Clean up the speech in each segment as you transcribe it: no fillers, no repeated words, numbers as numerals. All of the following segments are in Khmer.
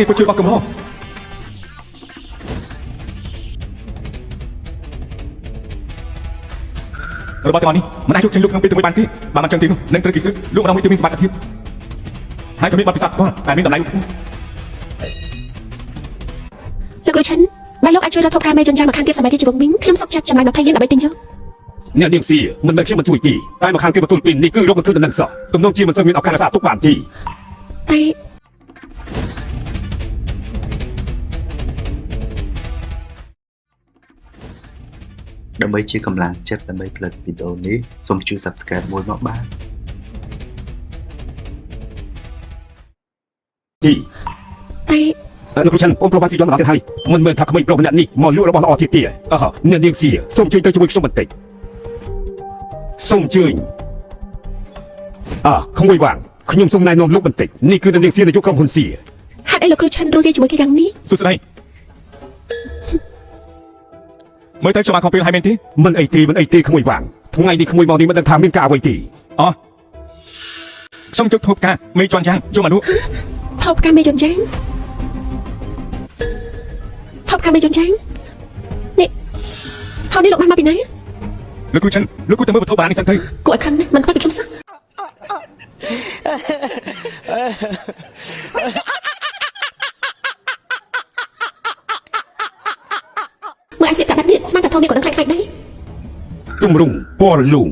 នេះពួកជួយបោះកំហុសរបស់ទាំងនេះមិនអាចយកចេញលោកក្នុងពេលទៅមួយបានទេបើមិនចឹងទេនោះនឹងត្រូវគេសឹកលោកម្ដងមួយទៅមានសមត្ថភាពហើយក៏មានបទពិសោធន៍ផ្ទាល់តែមានតម្លៃខ្ពស់លោកគ្រូឈិនបើលោកអាចជួយរកថោកការមេជនចាំមកខាងទៀតសមាធិជីវវិញខ្ញុំសុខចិត្តចំណាយ20 លានដើម្បីទិញយកអ្នកនាងសៀមិនមែនខ្ញុំមិនជួយទេតែមកខាងទៀតបន្ទូលពីនេះគឺរកមិនឃើញដំណឹងសោះទំនងជាមិនសូវមានឱកាសរក្សាទុកបានទេតែដើម្បីជាកម្លាំងចិត្តដើម្បីផលិតវីដេអូនេះសូមជួយ Subscribe មួយមកបានទីតែលោកគ្រូឆាន់អូនប្រុសបានស៊ីយំម្ដងទៀតហើយមិនមែនថាក្មេងប្រុសម្នាក់នេះមកលក់របស់ល្អទៀតទេអ្នកនាងសៀសូមជួយទៅជាមួយខ្ញុំបន្តិចសូមអញ្ជើញក្មួយវាងខ្ញុំសូមណែនាំលោកបន្តិចនេះគឺអ្នកនាងសៀនាយកក្រុមហ៊ុនសៀហេតុអីលោកគ្រូឆិនរស់រាយជាមួយគេយ៉ាងនេះសួស្ដីមើលទៅខ្ញុំបានខំពីលហើយមែនទេមិនអីទេក្មួយវាងថ្ងៃនេះក្មួយមកនេះមិនដឹងថាមានការអ្វីទេខ្ញុំជុកធូបការមេជន់យ៉ាងយកមកលក់ថោបការមេជន់យ៉ាងថោបការមេជន់យ៉ាងនេះថោនេះលោកបានមកពីណាលោកគ្រូឆិនលោកគ្រូទៅមើលវត្ថុបុរាណនេះសិនទៅគួរឲ្យខឹងណាស់មិនខ្វល់ពីខ្ញុំសោះមើលអាសៀកបែបនេះស្មានតែថោនេះក៏ដឹងខ្លាំងៗដែរទម្រង់ពណ៌រលូង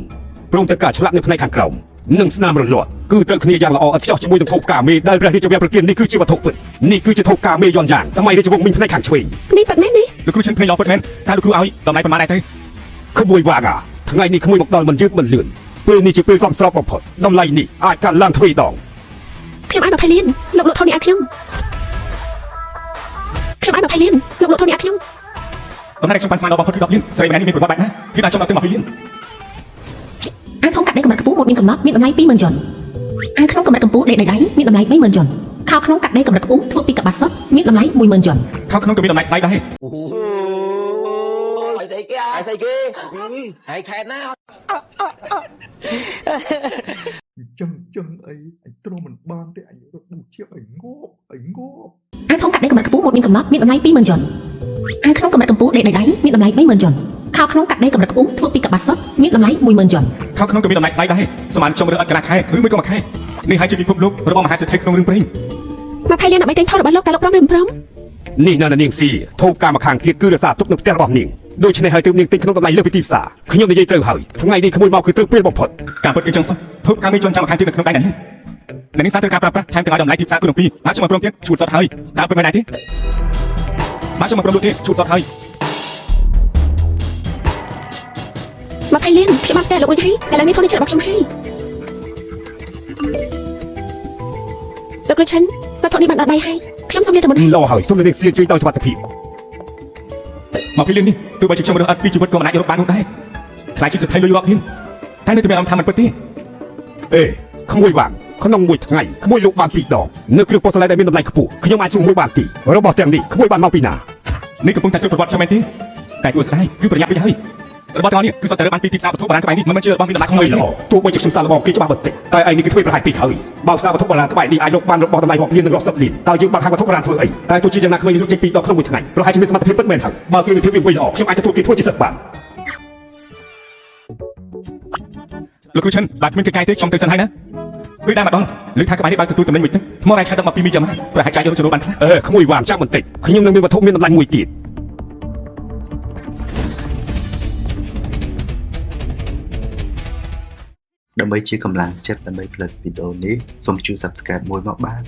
ព្រមទាំងការឆ្លាក់នៅផ្នែកខាងក្រោមនិងស្នាមរលាត់គឺត្រូវគ្នាយ៉ាងល្អឥតខ្ចោះជាមួយនឹងថូបការមេដែលព្រះរាជវាំងប្រទាននេះគឺជាវត្ថុពិតនេះគឺជាថូបការមេយន់យ៉ាងសម័យរាជវង្សមីងផ្នែកខាងឆ្វេងនេះពិតមែននេះលោកគ្រូឆិនភ្លេងល្អពិតមែនតើលោកគ្រូឲ្យតម្លៃប៉ុន្មានដែរទៅក្មួយវាងថ្ងៃនេះក្មួយមកដល់មិនយឺតមិនលឿនពេលនេះជាពេលសមស្របបំផុតតម្លៃនេះអាចកើនឡើងទ្វេដងខ្ញុំឲ្យ20 លានលោកលក់ថោនេះឲ្យខ្ញុំឲ្យ20 លានលោកលក់ថោនេះឲ្យខ្ញុំតំណែងខ្ញុំបានស្មានដល់បំផុតគឺ10 លានស្រីម្នាក់នេះមានប្រវត្តិបែបណាគឺបានចង់ដល់ទៅ20 លានអាធំកាត់ដេកកម្រិតខ្ពស់មកមានកំណត់មានតម្លៃ 20,000 យន់អាក្នុងកម្រិតកម្ពស់ដេកដៃមានតម្លៃ 30,000 យន់ខោក្នុងកាត់ដេកកម្រិតខ្ពស់ធ្វើពីកបាសសុទ្ធមានតម្លៃ 10,000 យន់ខោក្នុងក៏មានតម្លៃដៃដែរស្អីគេហើយខេតណាចឹងអីអញទ្រាំមិនបានទេអញរត់ប៊ូជាអីងប់អាធំកាត់ដេកកម្រិតខ្ពស់មកមានកំណត់មានតម្លៃ 20,000 យន់អាក្នុងកម្រិតកម្ពស់ដេកដៃមានតម្លៃ 30,000 យន់ខោក្នុងកាត់ដេកកម្រិតខ្ពស់ធ្វើពីកបាសសុទ្ធមានតម្លៃ 10,000 យន់ខោក្នុងក៏មានតម្លៃដៃដែរស្មានខ្ញុំរើសអត់កន្លះខែឬមួយក៏មួយខែនេះហើយជាពិភពលោករបស់មហាសេដ្ឋីក្នុងរឿងព្រេង20 លានដើម្បីទិញថោរបស់លោកតែលោកព្រមឬមិនព្រមនេះនៅនាងសៀថូបការមកខាងទៀតគឺរសារទុកនៅផ្ទះរបស់នាងដូច្នេះហើយទើបនាងទិញក្នុងតម្លៃលើពីទីផ្សារខ្ញុំនិយាយត្រូវហើយថ្ងៃនេះក្មួយមកគឺត្រូវពេលបំផុតការពិតគឺចឹងសោះធូបការមេជន់ចាំមកខាងទៀតនៅក្នុងដៃនេះនេះសារត្រូវការប្រើប្រាស់ថែមទាំងឲ្យតម្លៃទីផ្សារគឺនឹងពីរបាទខ្ញុំមកព្រមទៀតឈួតសុតហើយតើពិតមែនដែរទេបាទខ្ញុំមកព្រមលក់ទេឈួតសុតហើយ20 លានខ្ញុំបានតែលោកវិញហើយឥឡូវនេះថោនេះជារបស់ខ្ញុំហើយលោកគ្រូឆិនបើថោនេះបានដល់ដៃហើយខ្ញុំសូមលាទៅមុនឡោហើយសូមនាងសៀជួយដោយសុវត្ថិភាព20 លាននេះទោះបីជាខ្ញុំរើសអត់ពីជីវិតក៏មិនអាចរកបាននោះដែរខ្លាចជាសិទ្ធិលុយរាប់លានតែនៅតែមានអារម្មណ៍ថាមិនពិតទេក្មួយវាងក្នុងមួយថ្ងៃក្មួយលោកបាន2 ដងនៅគ្រឿងប៉ូស្តឡេដែលមានតម្លៃខ្ពស់ខ្ញុំអាចសួរមួយបានទីរបស់ទាំងនេះក្មួយបានមកពីណានេះកំពុងតែស៊ើបប្រវត្តិខ្ញុំមែនទេតែគួរស្ដាយគឺប្រញាប់ពេកហើយរបស់ទាំងនេះគឺសុទ្ធតែរើបានពីទីផ្សារវត្ថុបុរាណក្បែរនេះមិនមែនជារបស់មានតម្លៃខ្លាំងល្អទោះបីជាខ្ញុំសាកល្បងគេច្បាស់បន្តិចតែឯងនេះគឺធ្វើប្រហែលពេកហើយបើផ្សារវត្ថុបុរាណក្បែរនេះអាចរកបានរបស់តម្លៃរាប់លាននិងរាប់សិបលានតើយើងបើកហាងវត្ថុបុរាណធ្វើអីតែទោះជាយ៉ាងណាក្មេងលក់ចេញ2 ដងក្នុងមួយថ្ងៃប្រហែលជាមានសមត្ថភាពពិតមែនហើយបើគេវិធីវាល្អខ្ញុំអាចទទួលគេធ្វើជាសិទ្ធិបានលោកគ្រូឆិនបាទគ្មានគេកាយទេខ្ញុំទៅសិនហើយណាពេលដែរម្ដងលើថាក្បែរនេះបើកទទួលតំណែងមួយទឹកថ្មរាយឆាតមកពីមីចាំប្រហែលចាយយកចូលបានខ្លះក្មួយវាងចាំបន្តិចខ្ញុំនឹងមានវត្ថុមានតម្លៃមួយទៀតដើម្បីជាកម្លាំងចិត្តដើម្បីផលិតវីដេអូនេះសូមជួយ Subscribe មួយមកបាន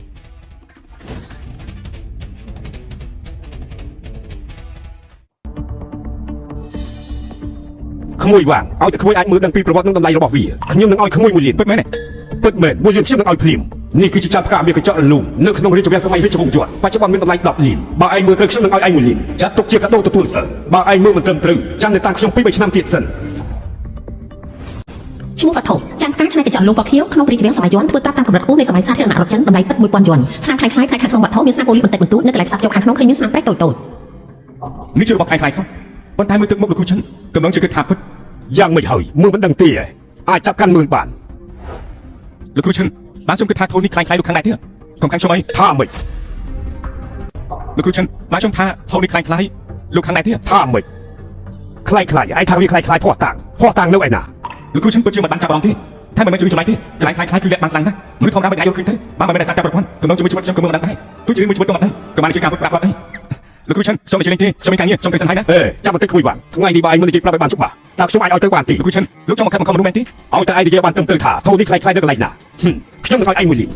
ក្មួយវាងឲ្យតែក្មួយអាចមើលដឹងពីប្រវត្តិនិងតម្លៃរបស់វាខ្ញុំនឹងឲ្យក្មួយ1 លានពិតមែន1 លានខ្ញុំនឹងឲ្យភ្លាមនេះគឺជាចាត់ផ្កាមានកញ្ចក់រលូងនៅក្នុងរាជវាំងសម័យរាជវង្សយួនបច្ចុប្បន្នមានតម្លៃ10 លានបើឯងមើលត្រូវខ្ញុំនឹងឲ្យឯង1 លានចាត់ទុកជាកាដូទទួលសិនបើឯងមើលមិនត្រឹមត្រូវចាំតែតាំងខ្ញុំ2 3 ឆ្នាំទៀតសិនឈ្មោះវត្ថុចាំការឆ្នៃកញ្ចក់រលូងពណ៌ខៀវក្នុងរាជវាំងសម័យយួនធ្វើប្រាប់តាមកម្រិតខ្ពស់នៃសម័យសាធារណរដ្ឋចិនតម្លៃពិត 1000 យន់ស្នាមคล้ายៗខាងក្នុងវត្ថុមានស្នាមប៉ូលីសបន្តិចបន្តួចនៅកន្លែងផ្សាប់ចូលខាងក្នុងឃើញមានស្នាមប្រេះតូចនេះជារបស់ឯងខ្លាំងសោះប៉ុន្តែមើលទឹកមុខលោកគ្រូឆិនកំឡុងជាគិតថាពិតយ៉ាងមិនហើយមើលមិនដឹងទេអាចចាប់កាន់មើលបានលោកគ្រូឆិនបានខ្ញុំគិតថាធូននេះខ្លាំងៗដូចខាងណាទៀតកុំខាងខ្ញុំអីថាមិន លោកគ្រូចិនមកខ្ញុំថាថោនេះខ្លាំងលោកខាងណាទៀត ថាមិនខ្លាយខ្លាយឯងថាវាខ្លាយខ្លាយភ័ស្តុតាងនៅឯណា លោកគ្រូចិនពិតជាមិនបានចាប់អារម្មណ៍ទេថាមិនមែនជួយចម្លែកទេខ្លាំងគឺលាក់បាំងខ្លាំងណាស់មនុស្សធម្មតាមិនអាចយល់ឃើញទេបើមិនមែនតែសារចាប់ប្រព័ន្ធទំនងជាមួយជីវិតខ្ញុំក៏មិនដឹងដែរទោះជាមួយជីវិតក៏មិនដឹងក៏បានជាការពុតប្រាប់គាត់ដែរលោកគ្រូចិនខ្ញុំមិនជឿទេខ្ញុំមានការងារខ្ញុំទៅសិនហើយណា ចាំបន្តិចគួយបានថ្ងៃនេះបើឯងមិននិយាយប្រាប់ឲ្យបានច្បាស់តើខ្ញុំអាចឲ្យទៅបានទី លោកគ្រូចិនលោកចង់មកខំមនុស្សមែនទេ ឲ្យតែឯងនិយាយបានត្រឹមត្រូវថាធូរនេះខ្លាយខ្លាយនៅកន្លែងណាខ្ញុំនឹងឲ្យឯងមួយលី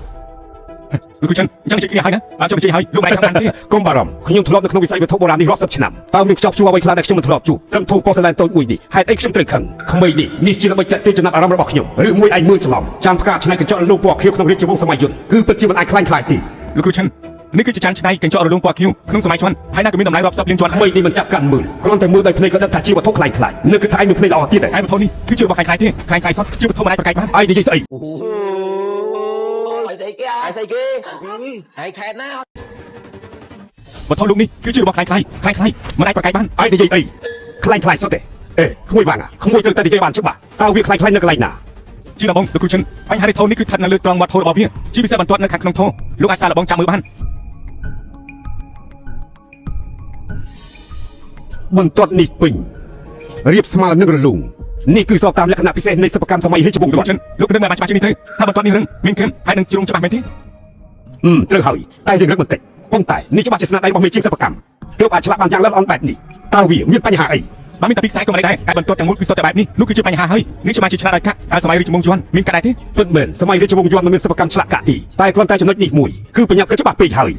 លោកគ្រូចិនអញ្ចឹងនិយាយគ្នាហើយណាខ្ញុំនិយាយហើយលោកមិនខាងណាទេ កុំបារម្ភខ្ញុំធ្លាប់នៅក្នុងវិស័យវត្ថុបុរាណនេះរាប់សិបឆ្នាំតើមានខ្ចប់ជួអ្វីខ្លះដែលខ្ញុំមិនធ្លាប់ជួត្រឹមធូរប៉ូស្លែនតូចមួយនេះហេតុអីខ្ញុំត្រូវខឹងក្មេងនេះជាដើម្បីទាក់ទាញចំណាប់អារម្មណ៍របស់ខ្ញុំឬមួយឯងមើលច្រឡំចាំផ្កាឆ្នៃកញ្ចក់លោកពណ៌ខៀវក្នុងរាជវង្សសម័យយុទ្ធគឺពិតជាមិនអាចខ្លាញ់ខ្លាយទេ លោកគ្រូចិននេះគឺជាចានឆ្នៃកញ្ចក់រលុងពណ៌ខៀវក្នុងសម័យជន់ហើយណាក៏មានតម្លៃរាប់សិបលានជន់ ក្មេងនេះមិនចាប់កាន់មើលគ្រាន់តែមើលដោយភ្នែកក៏ដឹងថាជាវត្ថុខ្លាញ់ខ្លាយនៅគឺថាឯងមានភ្នែកល្អទៀត ហើយវត្ថុនេះគឺជារបស់ខ្លាំងទេខ្លាំងសុទ្ធជាវត្ថុមិនអាចប្រកែកបាន ឯងនិយាយស្អី ai xây kia ai khét nào វត្ថុលោកនេះគឺជារបស់ខ្លាំងមិនអាចប្រកែកបាន ឯងនិយាយអីខ្លាញ់ខ្លាយសុទ្ធទេក្មួយវាងក្មួយត្រូវតែនិយាយបានច្បាស់តើវាខ្លាញ់ខ្លាយនៅកន្លែងណា ជាដំបងលោកគ្រូចិនបញ្ហានៃថោនេះគឺស្ថិតនៅលើត្រង់វត្ថុរបស់វាជាពិសេសបន្ទាត់នៅខាងក្នុងថោលោកអាចសាកល្បងចាំមើលបាន បន្ទាត់នេះពេញរៀបស្មើនឹងរលុងនេះគឺស្របតាមលក្ខណៈពិសេសនៃសិប្បកម្មសម័យរាជវង្ស លោកចិនលោកគិតបានច្បាស់ជាងនេះទេថាបន្ទាត់នេះរឹងមានគឹមហើយនឹងជ្រុងច្បាស់មែនទេ ត្រូវហើយតែរឿងរឹកបន្តិចប៉ុន្តែនេះច្បាស់ជាស្នាដៃរបស់មេជាងសិប្បកម្មទើបអាចឆ្លាក់បានយ៉ាងល្អិតល្អន់បែបនេះតើវាមានបញ្ហាអី បើមានតែពីខ្សែក៏មិនដែរតែបន្ទាត់ទាំងមូលគឺសុទ្ធតែបែបនេះនោះគឺជាបញ្ហាហើយនេះច្បាស់ជាឆ្លាតដល់កាក់ហើយសម័យរាជវង្សយួនមានកាត់ដែរទេ ពិតមែនសម័យរាជវង្សយួនមិនមានសិប្បកម្មឆ្លាក់កាក់ទីតែគ្រាន់តែចំណុចនេះមួយគឺបញ្ញាគឺច្បាស់ពេកហើយ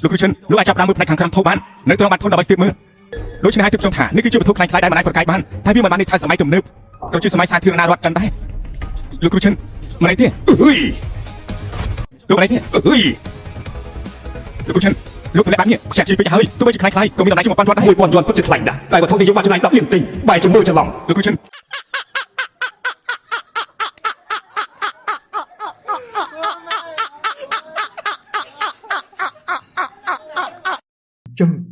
លោកគ្រូចិនលោកអាចចាប់ដើមមើលផ្នែកខាងក្រោមថោបាននៅត្រង់បាត់ធនដើម្បីស្ទាបមើលដូច្នេះហើយទើបខ្ញុំថានេះគឺជាវត្ថុខ្លាំងដែលមិនអាចប្រកែកបានតែវាមិនបាននេះថាសម័យទំនើបក៏ជាសម័យសាធារណរដ្ឋចិនដែរលោកគ្រូចិនមិនអីទេ អុយ លោកមិនអីទេ អុយ លោកគ្រូចិនលោកទម្លាក់បែបនេះខ្ជិះពេកហើយទោះបីជាខ្លាំងក៏មានតម្លៃជាង1000វ៉ាត់ដែរ 1000យួនពិតជាថ្លៃណាស់តែវត្ថុនេះយកមកចំណាយ10លានទិញបែរជាមើលច្រឡំ លោកគ្រូចិន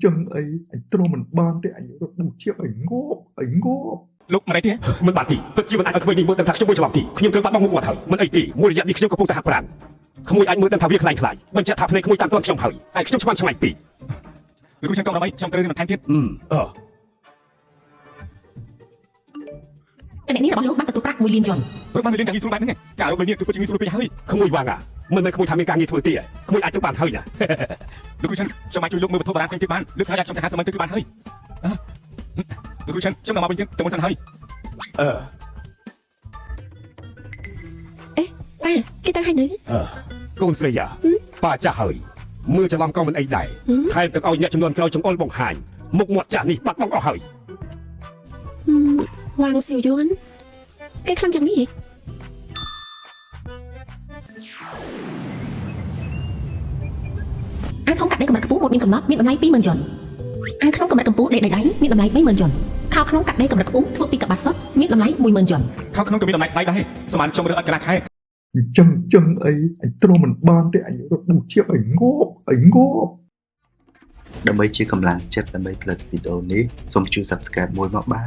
ចឹងអីអញទ្រាំមិនបានទេអញរត់ប៊ូជាអីងប់ លោកមិនអីទេ មិនបានទីពិតជាមិនអាចឲ្យក្មេងនេះមើលដឹងថាខ្ញុំមើលច្រឡំទីខ្ញុំត្រូវបាត់បង់មុខមាត់ហើយមិនអីទេមួយរយៈនេះខ្ញុំកំពុងតែហាត់ប្រាណក្មួយអាចមើលដឹងថាវាខ្លាំងខ្លាយបញ្ជាក់ថាភ្នែកក្មួយតាមទាន់ខ្ញុំហើយតែខ្ញុំឆ្មាំឆ្មៃពេក លោកគ្រូចិនកុំដើម្បីខ្ញុំត្រូវរៀនបន្ថែមទៀត តែអ្នកនេះរបស់លោកបានទទួលប្រាក់1លានយន់ ព្រោះបានរៀនយ៉ាងងាយស្រួលបែបនេះការរកលុយនេះគឺពិតជាងាយស្រួលពេកហើយ ក្មួយវាងមិនមែនក្មួយថាមានការងារធ្វើទេក្មួយអាចទៅបានហើយណា លោកគ្រូចិនខ្ញុំអាចជួយលោកមើលវត្ថុបុរាណផ្សេងទៀតបានលើកថាខ្ញុំទៅហាត់សម័យទៅគឺបានហើយលោកគ្រូចិនខ្ញុំមកវិញទៀតទៅមុនសិនហើយ ប៉ាគេទៅហើយនៅ កូនស្រីប៉ាចាស់ហើយមើលច្រឡំក៏មិនអីដែរថែមទាំងឲ្យអ្នកចំនួនក្រោយចង្អុលបង្ហាញមុខមាត់ចាស់នេះបាត់បង់អស់ហើយ វ៉ាងស៊ីវយួនគេខ្លាំងយ៉ាងនេះ អាងធំកាត់ដេកកម្រិតខ្ពស់មួយមានកំណត់មានតម្លៃ 20000 យន់អាងក្នុងកម្រិតកម្ពស់ដេកដៃមានតម្លៃ 30000 យន់ខោក្នុងកាត់ដេកកម្រិតខ្ពស់ធ្វើពីកប្បាសសុទ្ធមានតម្លៃ 10000 យន់ ខោក្នុងក៏មានតម្លៃដែរសម្រាប់ខ្ញុំរើសអត់កន្លះខែ អញ្ចឹងអីអញទ្រាំមិនបានទេអញរត់ប៊ូជាអីងប់ ដើម្បីជាកម្លាំងចិត្តដើម្បីផលិតវីដេអូនេះសូមជួយ Subscribe មួយមកបាទ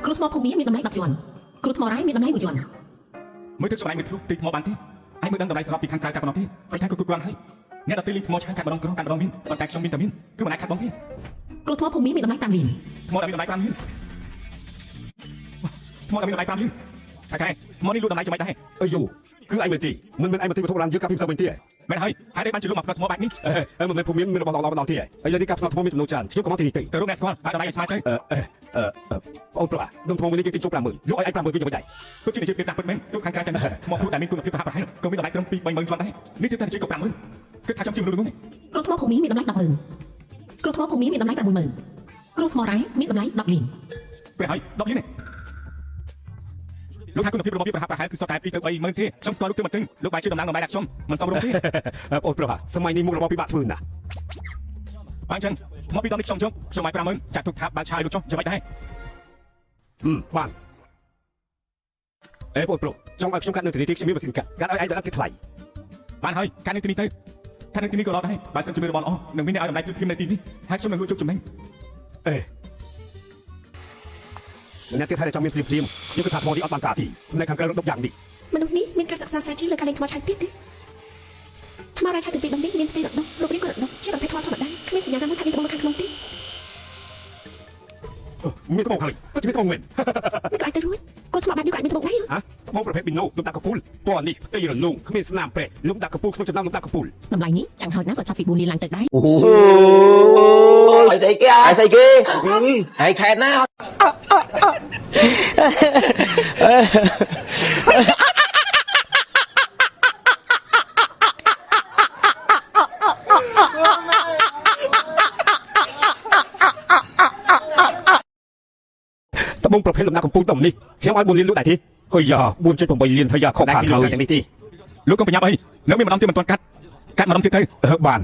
គ្រូថ្មភូមិមានតម្លៃ 10 យន់គ្រូថ្មរ៉ៃមានតម្លៃ 1 យន់ មើលទៅសម្ដែងមើលធ្លុះទីថ្មបានទេហើយមើលដឹងតម្លៃសម្រាប់ពីខាងក្រៅកាត់ម្ដងទេហើយថាគ្រប់គ្រាន់ហើយអ្នកដទៃលេងថ្មឆ្ខាងកាត់ម្ដងក្រុងកាត់ម្ដងមានប៉ុន្តែខ្ញុំមានតែមានគឺមិនអាចកាត់បងទេ គ្រូថ្មភូមិមានតម្លៃ 5 លាន ថ្មដែលមានតម្លៃ 5 លានថ្មដែលមានតម្លៃ 5 លានតែកែថ្មនេះលក់តម្លៃចំណេចដែរ អីយូគឺឯងមែនទេមិនមែនឯងមកទីវត្ថុបុរាណយើងកាប់ពីផ្សេងវិញទេ មែនហើយហើយបានជាលក់មកផ្នែកថ្មបែបនេះ មិនមែនភូមិមានរបស់ល្អៗទេឥឡូវនេះកាប់ផ្នែកថ្មមានចំនួនច្រើនខ្ញុំក៏មកទីនេះទេ ទៅរកអ្នកស្គាល់បានតម្លៃឲ្យស្មើទៅ អូនប្រុសដុំថ្មមួយនេះគេទិញចូល50000លក់ឲ្យឯង50000វិញយ៉ាងម៉េចដែរ ទោះជាជាតាពិតមែនទោះខាងក្រៅទាំងថ្មគ្រូតែមានគុណភាពប្រហាក់ប្រហែលក៏មានតម្លៃត្រឹម 2-30000 យន់ដែរនេះទៅតែជាក៏ 50000 គិតថាខ្ញុំជាមនុស្សនោះ គ្រូថ្មភូមិមានតម្លៃ 100,000 គ្រូថ្មភូមិមានតម្លៃ 60000 គ្រូថ្មរ៉ៃមានតម្លៃ 10 លាន ពេលហើយ10 លាននេះលោកថាគុណភាពរបស់វាប្រហាក់ប្រហែលគឺសុទ្ធតែ 2 ទៅ 30000 ទេខ្ញុំស្គាល់លោកទៅមកទឹងលោកបែរជាតំណាងដើម្បីដាក់ខ្ញុំមិនសមរម្យទេ អូនប្រុសសម័យនេះមុខរបរពិបាកធ្វើណាស់ អញ្ចឹងមកពីដល់នេះខ្ញុំឲ្យ50000ចាក់ទុកថាបានឆាយលោកចុះយ៉ាងម៉េចដែរ បានអូនប្រុសចង់ឲ្យខ្ញុំកាត់នៅទីនេះខ្ញុំមានម៉ាស៊ីនកាត់ឲ្យឯងដល់គេថ្លៃ បានហើយកាត់នៅទីនេះទៅកាត់នៅទីនេះក៏ល្អដែរបើសិនជាមានរបស់ល្អនឹងមានអ្នកឲ្យតម្លៃភ្លាមនៅទីនេះហើយខ្ញុំនឹងលួចជុំចំណេញ អ្នកទៀតថាចង់មានភ្លាមខ្ញុំគិតថាថ្មនេះអត់បានតាទីនៅខាងក្រៅរត់ដប់យ៉ាងនេះ មនុស្សនេះមានការសិក្សាស្រាវជ្រាវលើការលេងថ្មឆៅទៀតទេថ្មរាឆៅទាំងពីរដុំនេះមានផ្ទៃរដុបរូបរាងក៏រដុបជាប្រភេទថ្មធម្មតាគ្មានសញ្ញាណាមួយថាមានត្បូងនៅខាងក្នុងទេ មានត្បូងហើយពិតជាមានត្បូងមែន មិនក៏អាចទៅរួចកូនថ្មបែបនេះក៏អាចមានត្បូងដែរ ហ៎ត្បូងប្រភេទប៊ីណូលំដាប់កពូលពណ៌នេះផ្ទៃរលោងគ្មានស្នាមប្រេះលំដាប់កពូលក្នុងចំណោមលំដាប់កពូល តម្លៃនេះចាំងហោចណាស់ក៏ចាប់ពី4លានឡើងទៅដែរ Ai thấy kia ai thấy kia ai khét nào ត្បូងប្រភេទលំដាប់កពូលតំនេះខ្ញុំឲ្យ4លានលក់ដែរទេហើយយ៉ា 4.8 លានហើយយ៉ាខុសខាតហើយ លោកកុំប្រញាប់អីនៅមានម្ដងទៀតមិនទាន់កាត់ម្ដងទៀតទៅ បាន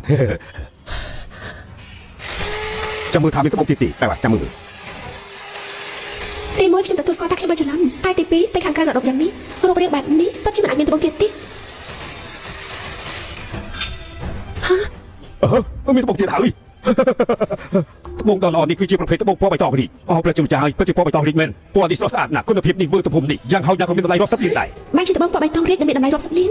ចាំមើលថាមានត្បូងទៀតទេតែចាំមើល ទី1ខ្ញុំទទួលស្គាល់ថាខ្ញុំបានច្រឡំតែទី2ទៅខាងក្រៅរដុបយ៉ាងនេះរូបរាងបែបនេះពិតជាមិនអាចមានត្បូងទៀតទេ មានត្បូងទៀតហើយត្បូងដ៏ល្អនេះគឺជាប្រភេទត្បូងពណ៌បៃតងរីកអស់ព្រះជាម្ចាស់ហើយពិតជាពណ៌បៃតងរីកមែនពណ៌នេះស្រស់ស្អាតណាស់គុណភាពនេះមើលទំហំនេះយ៉ាងហោចណាស់ក៏មានតម្លៃរាប់សិបលានដែរ បានជាត្បូងពណ៌បៃតងរាជដែលមានតម្លៃរាប់សិបលាន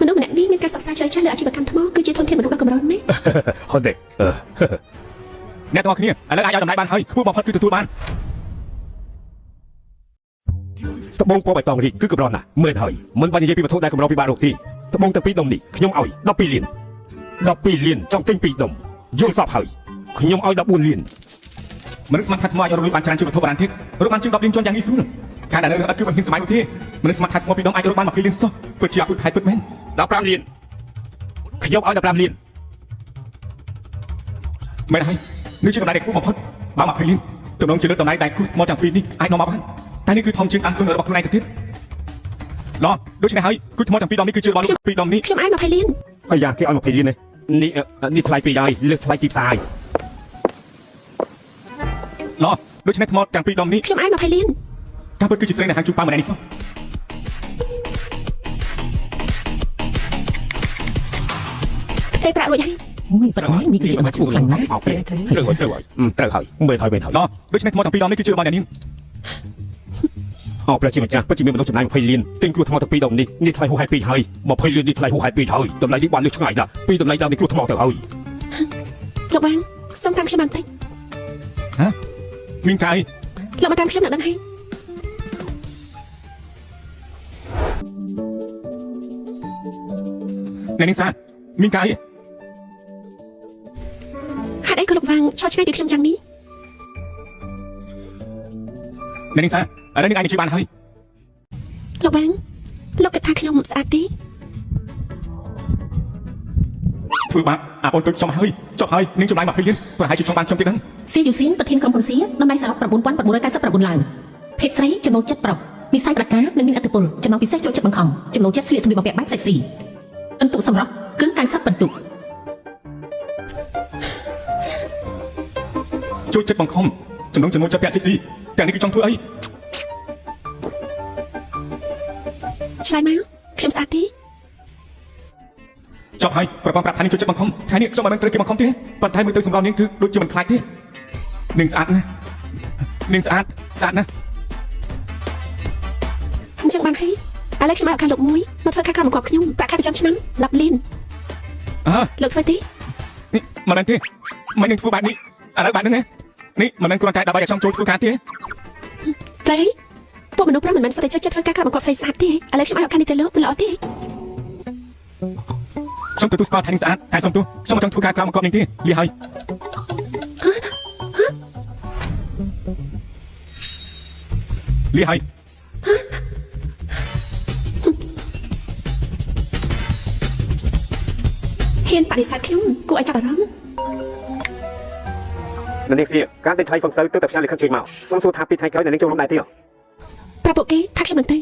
មនុស្សម្នាក់នេះមានការសិក្សាជ្រៅជ្រៅលើអាជីវកម្មថ្មគឺជាធនធានមនុស្សដ៏កម្រណាស់ ហត់ទេ អ្នកទាំងអស់គ្នាឥឡូវអាចឲ្យតម្លៃបានហើយខ្ពស់បំផុតគឺទទួលបាន ត្បូងពណ៌បៃតងរីកគឺកម្រណាស់មែនហើយមិនបាននិយាយពីវត្ថុដែលកម្រពិបាករកទេត្បូងទាំងពីរដុំនេះខ្ញុំឲ្យ12លាន12លានចង់ទិញ2ដុំយល់សពហើយខ្ញុំឲ្យ14លាន មនុស្សស្ម័គ្រថាថ្មអាចរកលុយបានច្រើនជាងវត្ថុបុរាណទៀតរកបានជាង10លានជាន់យ៉ាងងាយស្រួលការដែលនៅអត់គឺមិនមានសម័យនោះទេមនុស្សស្ម័គ្រថាថ្មពីរដងអាចរកបាន20លានសោះពិតជាអពុតថៃពិតមែន 15លានខ្ញុំឲ្យ15លាន មែនហើយនេះជាកម្លាំងដែលខ្ពស់បំផុតបើ20លានទំនងជាលើកតម្លៃដែលគូថ្មទាំងពីរនេះអាចនាំមកបានតែនេះគឺធំជាងអានទុនរបស់ខ្លួនឯងទៅទៀតឡោះដូច្នេះហើយគូថ្មទាំងពីរដងនេះគឺជារបស់លោកពីរដងនេះ ខ្ញុំឲ្យ20លាន ហើយយ៉ាគេឲ្យ20លាននេះថ្លៃពេកហើយលើសថ្លៃទីផ្សារ ឡោះដូច្នេះថ្មទាំងពីរដងនេះ ខ្ញុំឲ្យ20លាន ការពិតគឺជាស្រីដែលហាងជួបប៉ាម្នាក់នេះសោះ ផ្ទៃប្រាក់រួចហើយ អូយប៉ិតនេះគឺជារបស់ខ្លាំងណាស់ ត្រូវហើយមែនហើយ ឡោះដូច្នេះថ្មទាំងពីរដងនេះគឺជារបស់អ្នកនាង អោព្រះជាម្ចាស់ពិតជាមានមនុស្សចំណាយ20លានទិញគ្រួថ្មទាំងពីរដុំនេះថ្លៃហួសហេតុពេកហើយ20លាននេះថ្លៃហួសហេតុពេកហើយតម្លៃនេះបានលើសឆ្ងាយណាស់ពីតម្លៃដើមនៃគ្រួថ្មទៅហើយ លោកបានសូមតាមខ្ញុំបន្តិច ហ៎មានកាយ លោកមកតាមខ្ញុំnakដឹងហើយ អ្នកនាងសាមានកាយ ហេតុអីក៏លោកវាងឆោតឆ្ងាយពីខ្ញុំយ៉ាងនេះ អ្នកនាងសាឥឡូវនេះអាចនិយាយបានហើយ លោកវាងលោកគិតថាខ្ញុំស្អាតទេ ធ្វើបាបអាបងទុកចំហើយនាងចំណាយ20លានប្រហែលជាខ្ញុំបានខ្ញុំទៀតហ្នឹង សៀយូស៊ីនប្រធានក្រុមហ៊ុនសៀតម្លៃសរុប9999ឡើងភេទស្រីចំណូលចិត្តប្រុសនិស័យប្រការនិងមានឥទ្ធិពលចំណងពិសេសចូលចិត្តបង្ខំចំណូលចិត្តស្លៀកសម្លៀកបំពាក់បែបសេកស៊ីអន្ទុសម្រាប់គឺ90បន្ទុក ចូលចិត្តបង្ខំចំណូលចិត្តពាក់ស៊ីស៊ីតែនេះគឺចង់ធ្វើអី ឆ្លើយមកខ្ញុំស្អាតទេ ចប់ហើយប្រព័ន្ធប្រាប់ថានាងចូលចិត្តបង្ខំថ្ងៃនេះខ្ញុំមិនត្រូវគេបង្ខំទេប៉ុន្តែមើលទៅសម្រាប់នាងគឺដូចជាមិនខ្លាចទេនាងស្អាតណាស់នាងស្អាតណាស់ អញ្ចឹងបានហើយឥឡូវខ្ញុំឲ្យឱកាសលោកមួយមកធ្វើការកម្មបង្គាប់ខ្ញុំប្រាក់ខែប្រចាំឆ្នាំ10លាន អើ លោកធ្វើទេ នេះមិនដឹងទេមិននឹងធ្វើបែបនេះឥឡូវបែបហ្នឹងនេះមិននឹងគ្រាន់តែដើម្បីឲ្យខ្ញុំចូលធ្វើការទេ តែពួកមនុស្សប្រុសមិនមែនសុទ្ធតែចេះធ្វើការកម្មបង្គាប់ស្រីស្អាតទេឥឡូវខ្ញុំឲ្យឱកាសនេះទៅលោកមិនល្អទេ ខ្ញុំទទួលស្គាល់ថានាងស្អាតតែសុំទោសខ្ញុំមិនចង់ធ្វើការក្រៅបង្កប់នាងទេលីហើយលីហើយ ហ៊ានបដិសេធខ្ញុំគួរឲ្យចាប់អារម្មណ៍ នាងសៀការទិញថ្លៃហ្វឹងទៅតែផ្សាយលិខិតជួយមកសូមសួរថាពីថ្ងៃក្រោយនាងចូលរួមដែរទេ ប្រាប់ពួកគេថាខ្ញុំមិនទៅ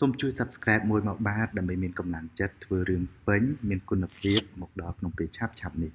សូមជួយ Subscribe មួយមកបាទដើម្បីមានកម្លាំងចិត្តធ្វើរឿងពេញមានគុណភាពមកដល់ក្នុងពេលឆាប់ៗនេះ